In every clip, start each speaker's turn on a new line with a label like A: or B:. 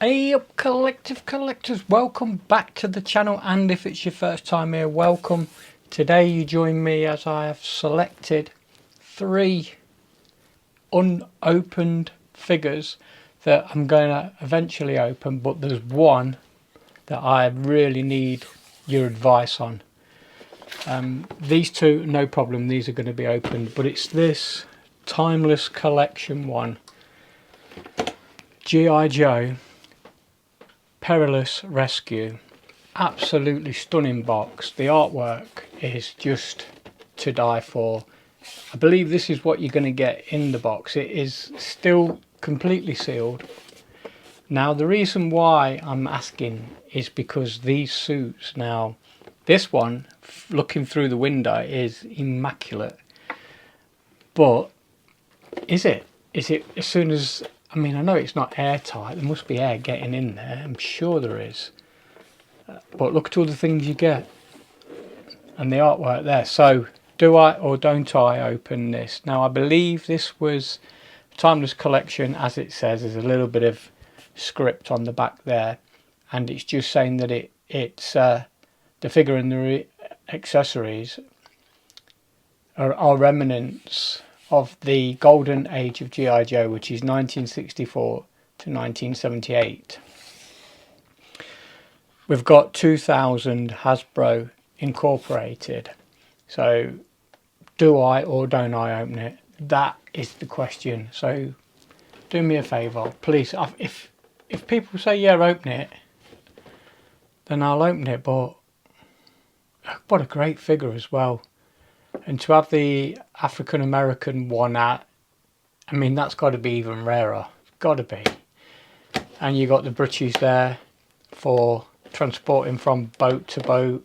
A: Hey up collectors, welcome back to the channel, and if it's your first time here, welcome. Today you join me as I have selected 3 unopened figures that I'm going to eventually open, but there's one that I really need your advice on. These two, no problem, these are going to be opened, but it's this Timeless Collection one, G.I. Joe Perilous Rescue. Absolutely stunning box. The artwork is just to die for. I believe this is what you're going to get in the box. It is still completely sealed. Now the reason why I'm asking is because these suits, now this one looking through the window is immaculate, but is it as soon as, I mean, I know it's not airtight, there must be air getting in there, I'm sure there is, but look at all the things you get and the artwork there. So do I or don't I open this? Now I believe this was Timeless Collection, as it says. There's a little bit of script on the back there, and it's just saying that it's the figure and the accessories are remnants of the golden age of G.I. Joe, which is 1964 to 1978. We've got 2000 Hasbro Incorporated. So do I or don't I open it? That is the question. So do me a favour, please. If people say yeah, open it, then I'll open it. But what a great figure as well. And to have the African American one out, I mean, that's got to be even rarer. Got to be. And you got the britches there for transporting from boat to boat.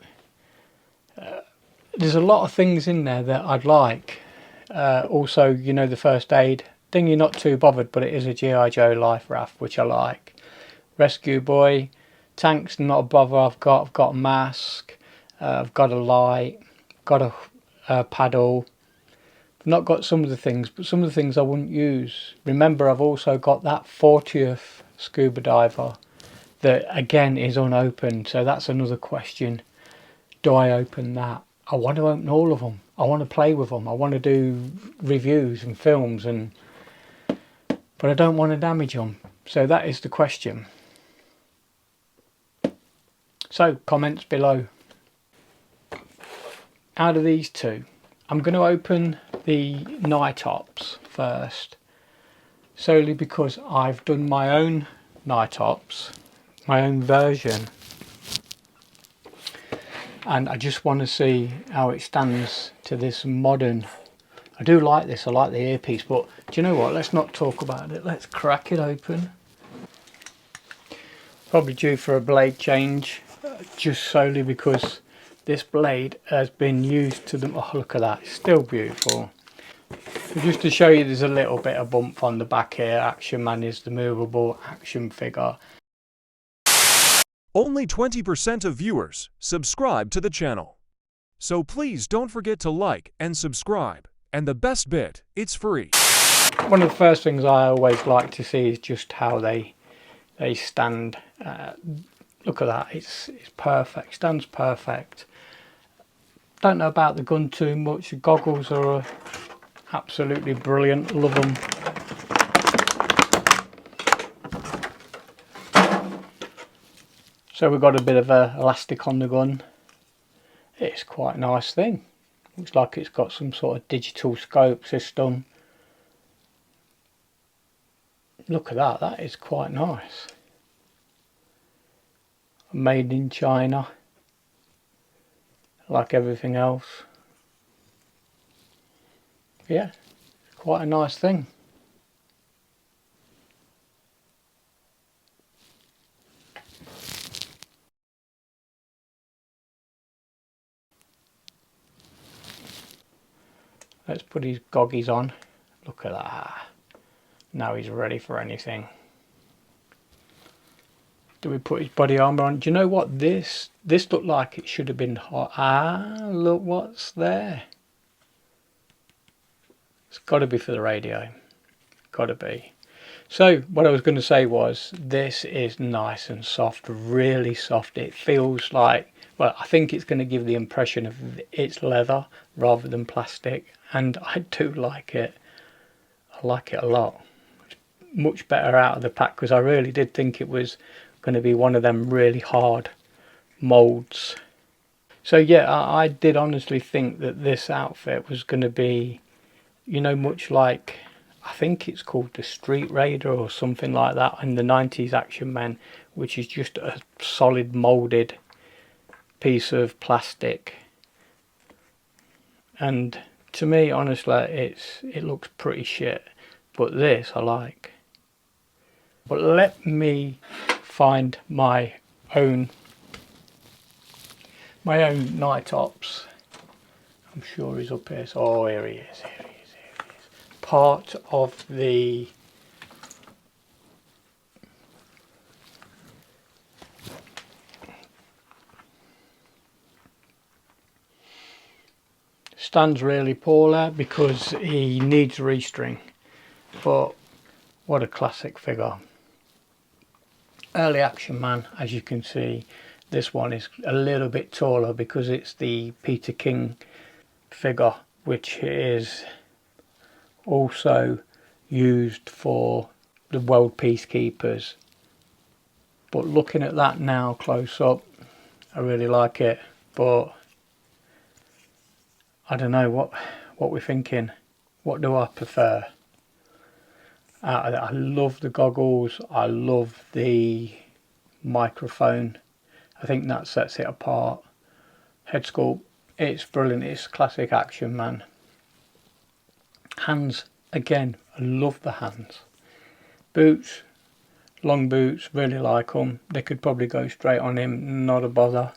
A: There's a lot of things in there that I'd like. Also, you know, the first aid thing, you're not too bothered, but it is a G.I. Joe life raft, which I like. Rescue boy, tanks, not a bother. I've got a mask, I've got a light, got a paddle. I've not got some of the things, but some of the things I wouldn't use. Remember, I've also got that 40th scuba diver that again is unopened, so that's another question. Do I open that? I want to open all of them. I want to play with them. I want to do reviews and films, but I don't want to damage them. So that is the question. So comments below. Out of these two, I'm going to open the Night Ops first, solely because I've done my own Night Ops, my own version, and I just want to see how it stands to this modern. I do like this, I like the earpiece, but do you know what, let's not talk about it, let's crack it open. Probably due for a blade change, just solely because this blade has been used to the, oh look at that, it's still beautiful. So just to show you, there's a little bit of bump on the back here. Action Man is the movable action figure.
B: Only 20% of viewers subscribe to the channel. So please don't forget to like and subscribe. And the best bit, it's free.
A: One of the first things I always like to see is just how they stand. Look at that, it's perfect, stands perfect. Don't know about the gun too much. The goggles are absolutely brilliant, love them. So we've got a bit of elastic on the gun. It's quite a nice thing. Looks like it's got some sort of digital scope system. Look at that, that is quite nice. Made in China, like everything else. Yeah, quite a nice thing. Let's put his goggies on. Look at that. Now he's ready for anything. Do we put his body armor on? Do you know what, this looked like it should have been hot. Ah, look what's there. It's got to be for the radio. Got to be. So what I was going to say was, this is nice and soft, really soft. It feels like, well, I think it's going to give the impression of it's leather rather than plastic, and I do like it. I like it a lot. It's much better out of the pack, because I really did think it was going to be one of them really hard molds. So yeah, I did honestly think that this outfit was going to be, you know, much like, I think it's called the Street Raider or something like that in the 90s Action Man, which is just a solid moulded piece of plastic. And to me, honestly, it looks pretty shit. But this I like. But let me find my own night tops. I'm sure he's up here. So, oh, here he is. Part of the stands really poorly because he needs restring, but what a classic figure. Early Action Man, as you can see. This one is a little bit taller because it's the Peterkin figure, which is also used for the World Peacekeepers. But looking at that now close up, I really like it. But I don't know what we're thinking. What do I prefer? I love the goggles. I love the microphone. I think that sets it apart. Head sculpt, it's brilliant. It's classic Action Man. Hands, again, I love the hands. Boots, long boots, really like them. They could probably go straight on him, not a bother.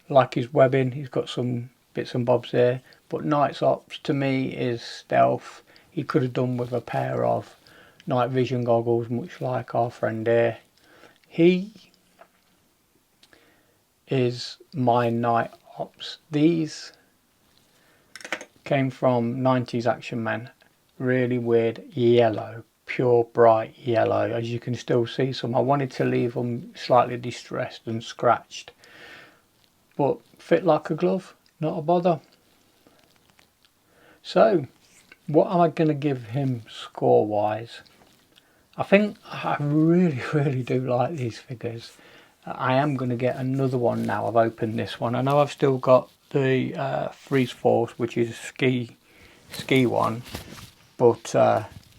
A: Like his webbing, he's got some bits and bobs there. But Night's Ops to me is stealth. He could have done with a pair of night vision goggles, much like our friend here. He is my Night Ops. These came from 90s Action Man. Really weird yellow, pure bright yellow. As you can still see some. I wanted to leave them slightly distressed and scratched, but fit like a glove, not a bother. So what am I going to give him score wise? I think I really do like these figures. I am going to get another one now I've opened this one. I know I've still got the Freeze Force, which is a ski one, but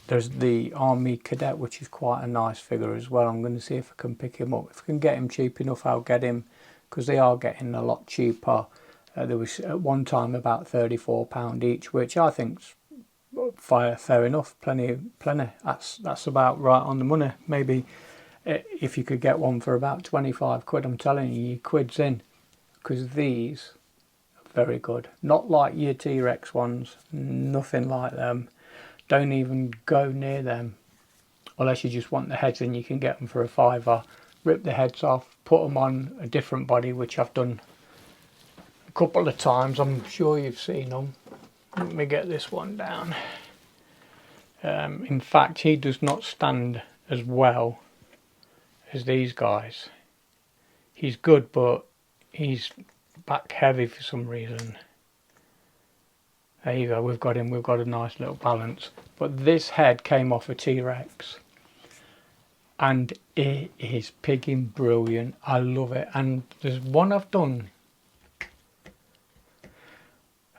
A: there's the Army Cadet, which is quite a nice figure as well. I'm going to see if I can pick him up. If I can get him cheap enough, I'll get him, because they are getting a lot cheaper. There was at one time about £34 each, which I think's fair enough. Plenty. That's about right on the money. Maybe if you could get one for about 25 quid, I'm telling you, your quid's in, because these are very good. Not like your T-Rex ones, nothing like them. Don't even go near them unless you just want the heads, and you can get them for a £5. Rip the heads off, put them on a different body, which I've done a couple of times. I'm sure you've seen them. Let me get this one down. In fact, he does not stand as well as these guys. He's good, but he's back heavy for some reason. There you go, we've got him. We've got a nice little balance. But this head came off a T-Rex, and it is pigging brilliant. I love it. And there's one I've done.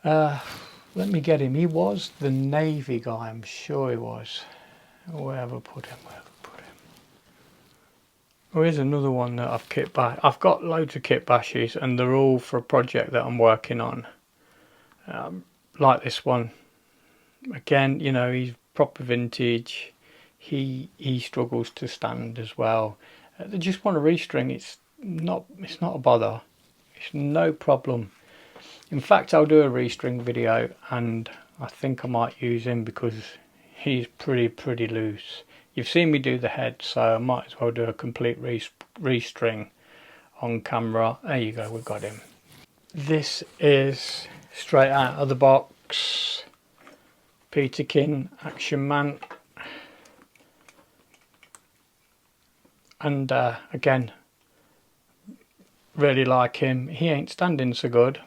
A: Let me get him. He was the Navy guy, I'm sure he was. Where have I put him? Oh, here's another one that I've kit bashed. I've got loads of kit bashes, and they're all for a project that I'm working on. Like this one. Again, you know, he's proper vintage. He struggles to stand as well. They just want a restring. It's not a bother. It's no problem. In fact, I'll do a restring video, and I think I might use him because he's pretty loose. You've seen me do the head, so I might as well do a complete restring on camera. There you go, we've got him. This is straight out of the box. Peterkin Action Man. and again, really like him. He ain't standing so good.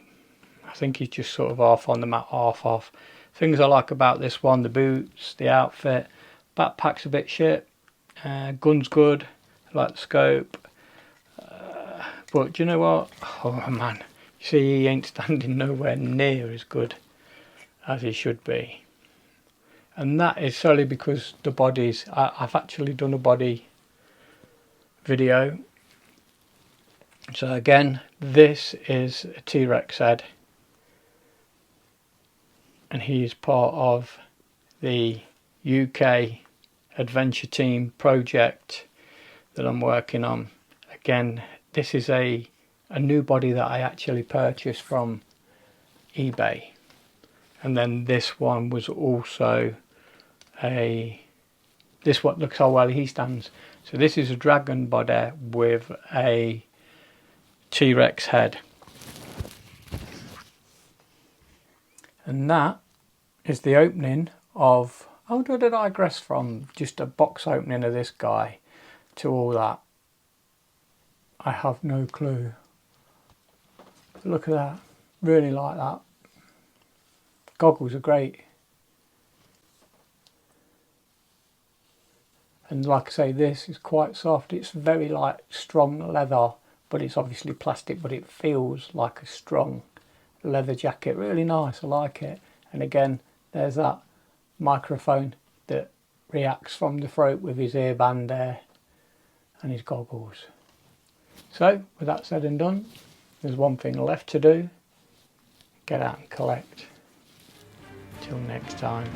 A: I think he's just sort of half on the mat, half off. Things I like about this one: the boots, the outfit, backpack's a bit shit, gun's good, I like the scope, but do you know what? Oh man, you see, he ain't standing nowhere near as good as he should be, and that is solely because the bodies. I've actually done a body video. So again, this is a T-Rex head, and he is part of the UK adventure team project that I'm working on. Again, this is a new body that I actually purchased from eBay, and then this one was also this one. Looks how well he stands. So this is a dragon body with a T-Rex head, and that is the opening of, how did I digress from just a box opening of this guy to all that? I have no clue. Look at that, really like that. Goggles are great, and like I say, this is quite soft. It's very light, strong leather, but it's obviously plastic, but it feels like a strong leather jacket. Really nice, I like it. And again, there's that microphone that reacts from the throat with his earband there and his goggles. So with that said and done, there's one thing left to do: get out and collect. Till next time.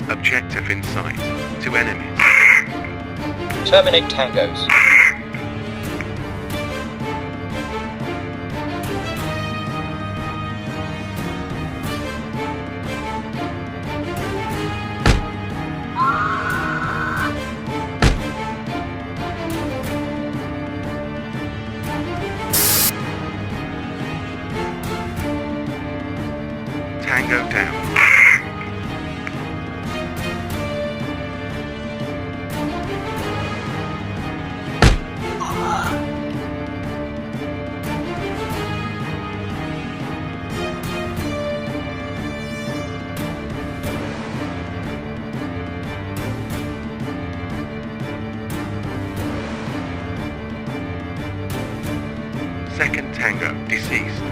C: Objective in sight. 2 enemies.
D: Terminate tangos.
C: Tango down. Second Tango deceased.